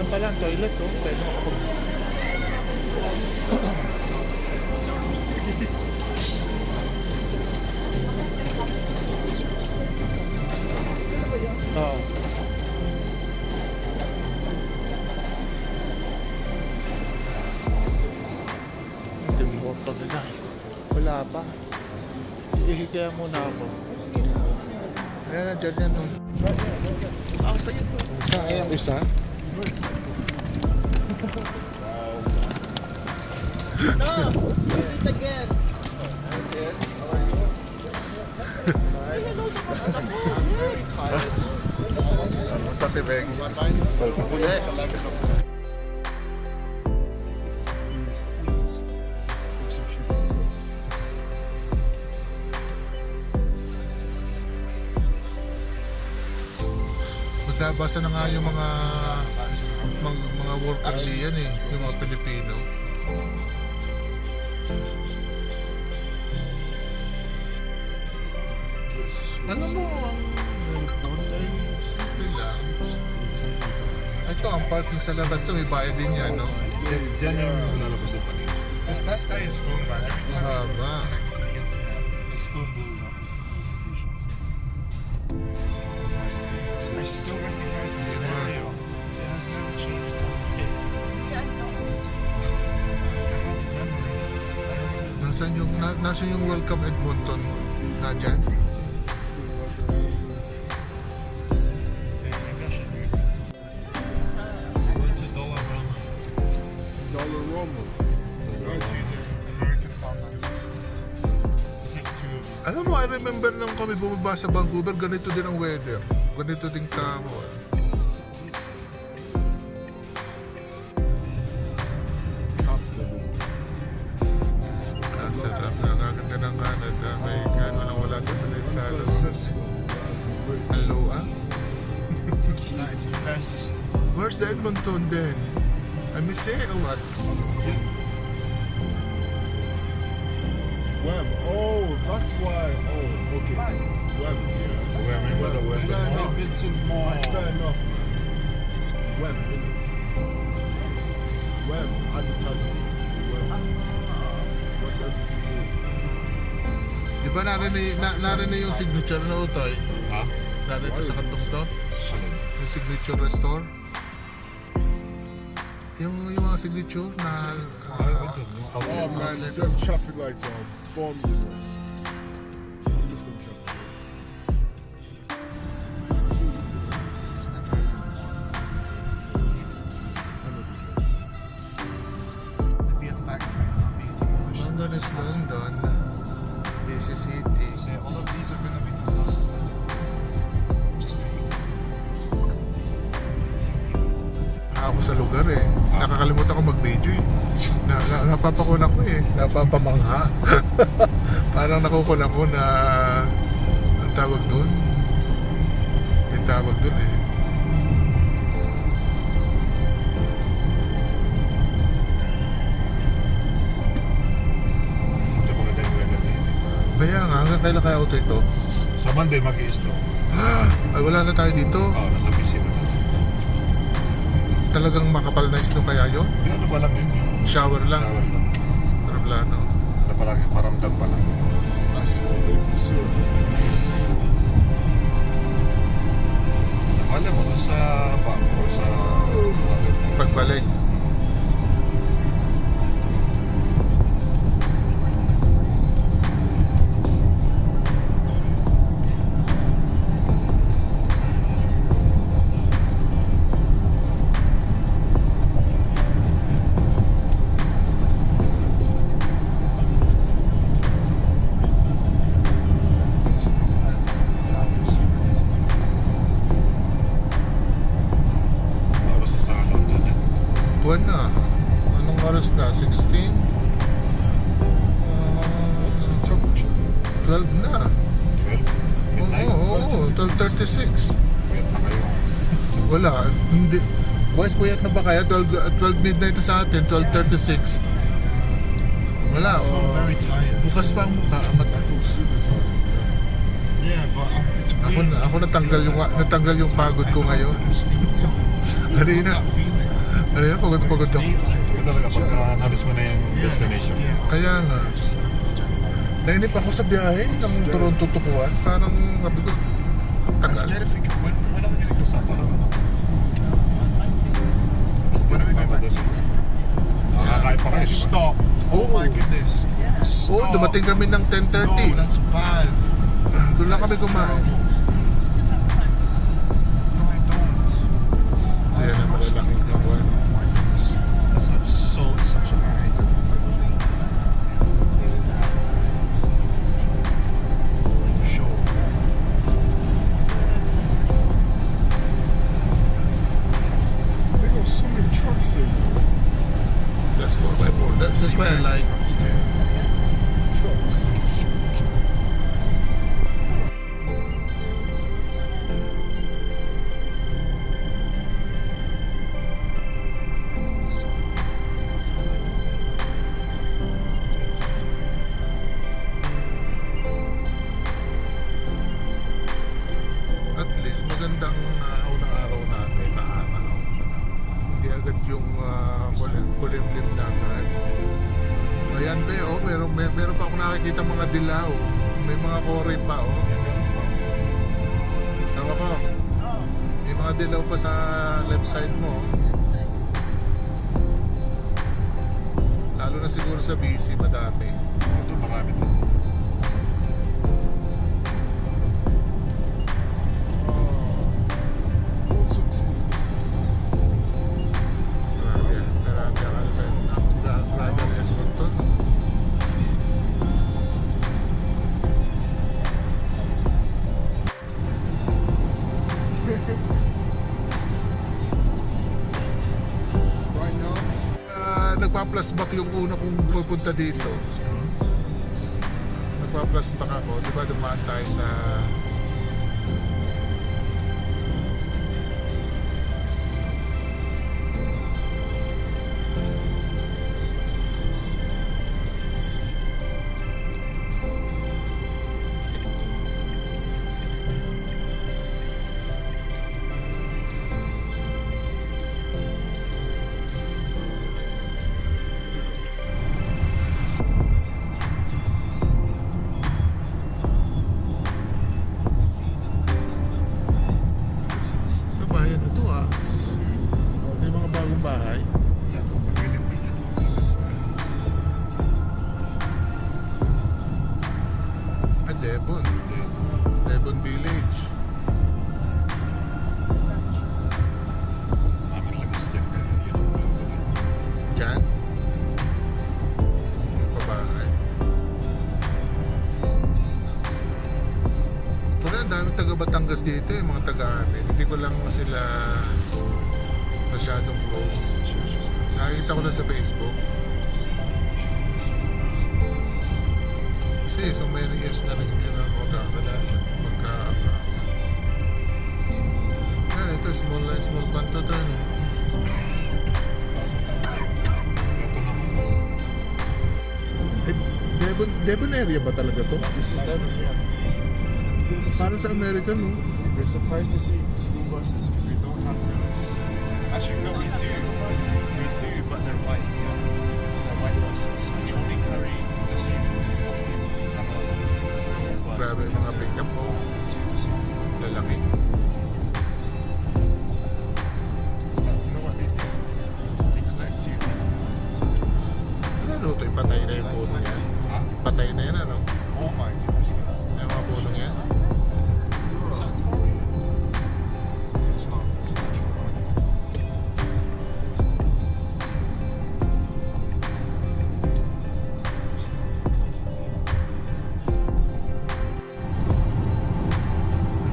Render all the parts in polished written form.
Yan pala ang toilet to. Pwede makapag... Oo. Ito yung motor nila. Wala pa. Ihikaya muna ako. Ayan na, dyan yan nun. Sa'yo to. Sayang isa. No! Do it again! Very tired. Sa tibeng. Please. Give some sugar. Magbabasa na nga yung mga workers yan eh, yung mga Pilipino. Alam mo, ang doon ay simple lang. Ito, ang parking sa labas to, may bayad din yan, no? Diyan yung lalabas yung kanina. This guy is phone man. Every time Mahaba. he connects to the internet, his phone blows up with notifications. I still recognize this area. It has never changed one bit. Yeah, I know. I have memory. Nasaan yung Welcome Edmonton na dyan? Yeah, maybe I should move. I went to Dollarama. Dollarama. Go to the American farmland. It's like two of them. Alam mo, I remember nung kami bumaba sa Vancouver, ganito din ang weather. Ganito din tamo. Ang sarap, nakakaganda ng Canada. May walang wala sa Salo. Ang low, ah? That is the fastest. Where's the Edmonton then? I miss it or what? Wham. Oh, that's why. Oh, okay. Wham. It's only been to more. Fair enough. Wham. Wham. Advertising. Wham. What's advertising? Di ba narinig yung signature na utoy? Ha? Narito sa kantong to? Shouldn't. Yung signature restore? Yung mga signature na... Oh man, them traffic lights are bombed. Just them traffic lights. It'd be a factory, not being demolished. London is London. Busy city. So all of these are going to be houses now. Just beautiful. Ako sa lugar eh. Nakakalimutan ko mag-video eh. Napapakuna ko eh. Napapamangha. Parang nakukuna ko na ang tawag doon. May tawag doon eh. Ito maganda yung weather dito. Kaya nga, hanggang kailan kaya auto ito? Sa Monday mag-i-stock. Ay, wala na tayo dito. Oo, nasa busy na. Talagang makapal na snow kaya yun? Hindi, ano pa lang yun? Shower lang. Shower lang. Parablano. Ano pa lang yun? Paramdam pa lang. That's what they pursue. Alam mo, dun sa bank or sa water. Pagbalik. Oras sa salon doon eh. Buwan na. Anong oras na? 16? 12 na. 12? Midnight? Oo, 12:36. Puyat na kayo. Wala, hindi. Boys, puyat na ba kaya? 12 midnight na sa atin, 12:36. Wala, I feel very tired. bukas pa ang mukha. Yeah, but it's weird. Ako natanggal yung pagod ko ngayon. Kanina, Ano yan, pagod-pagod ako. Ito talaga pagka nabis mo na yung destination. Kaya nga. Nainip ako sa biyahe ng Toronto to Kuwait. Parang sabi ko, I'm tagal. scared of thinking, when are we gonna go Sabah? When are we going back to Nakakain pa kayo. Stop! Oh my goodness! Oo, Stop! dumating kami ng No, 10:30. that's bad. Doon lang kami kumain. No, I don't. Ayan ang malalaking kawan. That's such a bad idea. Sure. They got so many trucks in. That's 4x4. That's why I like. Trucks. At least magandang unang araw natin na araw. Hindi agad yung kulimlim na agad. Ayan be, oh, meron pa ako nakikita mga dilaw. May mga kore pa, oh. Sama ko, Oh, may mga dilaw pa sa left side mo, oh. that's nice. Lalo na siguro sa BC, madami. Ito marami to. Autumn season. Marami ang ano sa grabe ang Edmonton. Right now, Nagpa-flashback yung una kong pupunta dito. Nagpa-flashback ako, di ba dumaan tayo sa sa bayan na to, ah. May mga bagong bahay. Yan, pagpapilip dito. Devon. Devon Village. Amin lang kasi dyan kaya yun ang pagpapilip. Diyan. Yung pabahay. Actually, ang daming taga Batangas dito, yung mga taga-amin. Hindi ko lang sila masyadong close. Nakikita ko lang sa Facebook. Kasi so many years na rin hindi na magkakala. Yan, ito, small kanto to. No? Eh, Devon area ba talaga to? this is Devon, yeah. Parang sa America, no? We're surprised to see School buses because we don't have those. Actually, no, we do. We do, but they're white. Yeah. They're white buses. And they only carry the same bus. Grabe yung mga pick-up mo. Lalaki. So, you know what they do? They collect you. So, Ano ito? Patay na yung puno yan. ah, Patay na yan, ano? oh my goodness. Yung mga puno yan. Is that Korea? It's not. It's natural wildfire.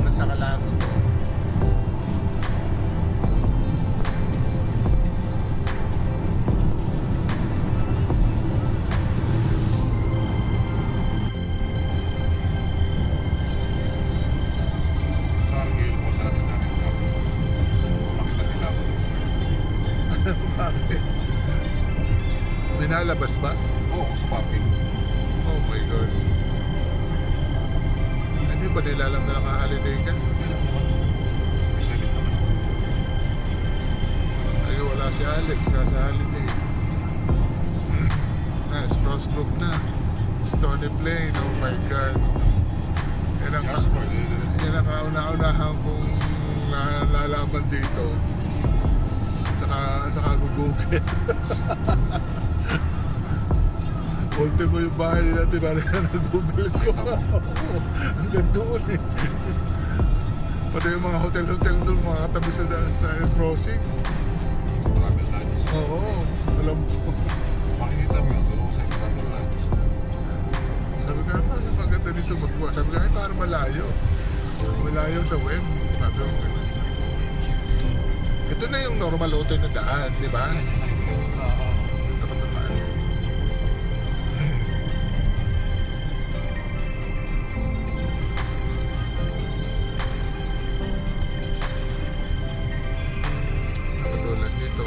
Nasa Calabo to. Parang ngayon, wala na namin sabi. Makita nila ako. Bakit? Binalabas ba? Oo, sa parking. Oh my God. Hindi ba nila alam na naka-holiday ka? Resilient naman ako. Ayaw wala si Alex, sasali na eh. Sprouse Group na. Stony Plain, oh my God. Yan ang, Jasper, yan ang kauna-unahan kong nalalaman dito. Saka Google. Ultimo yung bahay nila, tinarihan ng Google ko. Hanggang doon eh. Pati yung mga hotel-hotel doon, mga katabi sa crossing. Travel Lodge. Oo, alam ko. Makikita mo yung tulong sa Travel Lodge. Sabi ko, paano maganda dito magbuha? Sabi ko, ay parang malayo. Malayo sa web. Sabi ko, ito na yung normal hotel na daan, di ba? Ito ka naman. Nakatulad dito.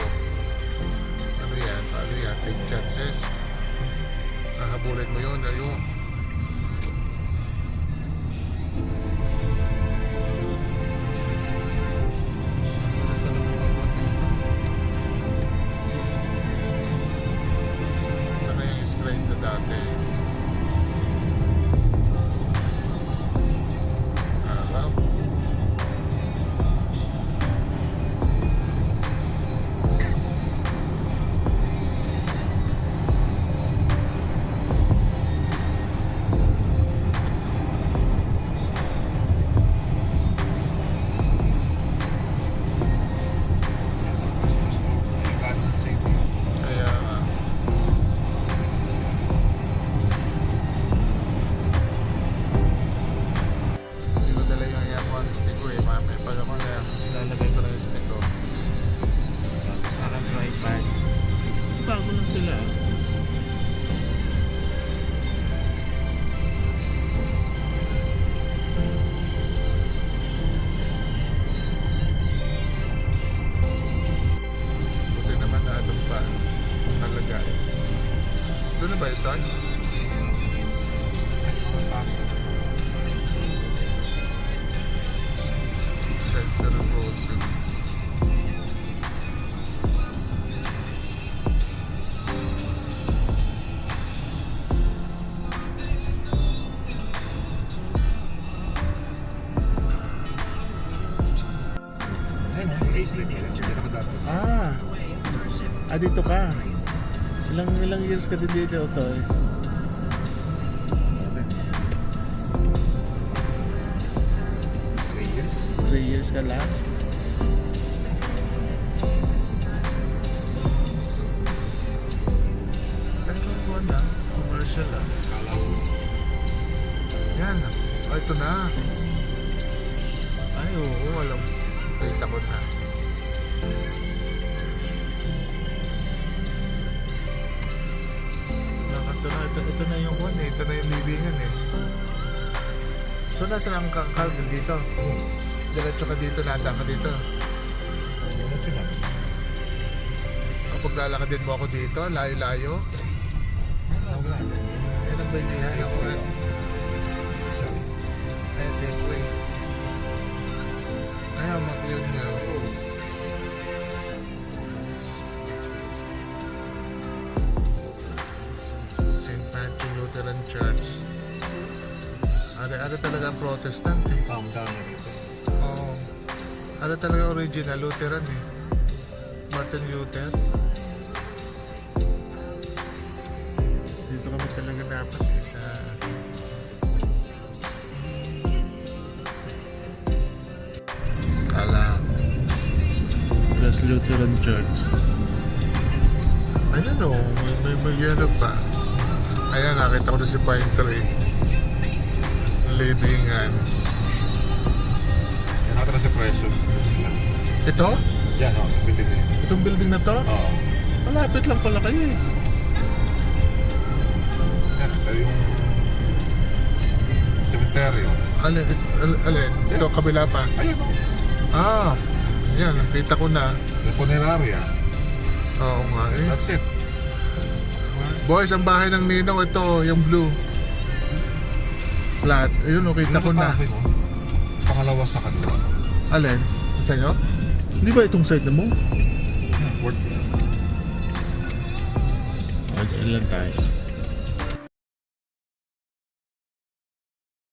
Ano yan? Paano yan? Take chances. Hahabulin mo yun. Ayun. Ito na yung straight na dati. Harap. Garden City. Kaya nga. Hindi ko dala yung aircon stick ko eh. Mamaya pag ako na ilalagay ko na yung stick ko. Parang tripod. Bago lang sila. Buti naman na ano pa. Talaga. Doon na ba ito? Shelter of Ocean. Ayun, payslip nila. Dito ka dati. Dito ka. Ilang years ka din dito, Toy? 3 years ka lang? Pero buwan na, commercial ah. Yan, ito na. Ay, oo, alam. Kita ko na. Ito na yung one eh. Ito na yung libingan eh. So, nasa lang kang Calvin dito? Diretso ka dito, nanda ka dito. Kapag lalakadin mo ako dito, layo-layo. Yan ang baylihan ako. Ayan, safe way. Ayaw, makliyod nga. St. Patrick Lutheran Church. Ano talaga ang Protestant eh. Ang dami dito. Oo. Ano talaga original Lutheran eh. Martin Luther. Dito kami talaga dapat eh, sa Kalang Las Lutheran Church. Ayan o, may yellow pa. Ayan, nakita ko na si Pine Tree. Libingan. Yan natin na si Precious. Ito? Yan, o. Building na yun. Itong building na to? Oo. Malapit lang pala kayo eh. Yan, ito yung cemetery. Alin? Ito, kabila pa. Ayun, o. Yan, nakita ko na. The funeraria. Oo nga eh. That's it. Boys, ang bahay ng Ninong, ito, yung blue. Flat. Ayun, nakita ko na. Pangalawa sa kanila. Alin? Sa'yo? Hindi ba itong side na mo? O, dyan lang tayo.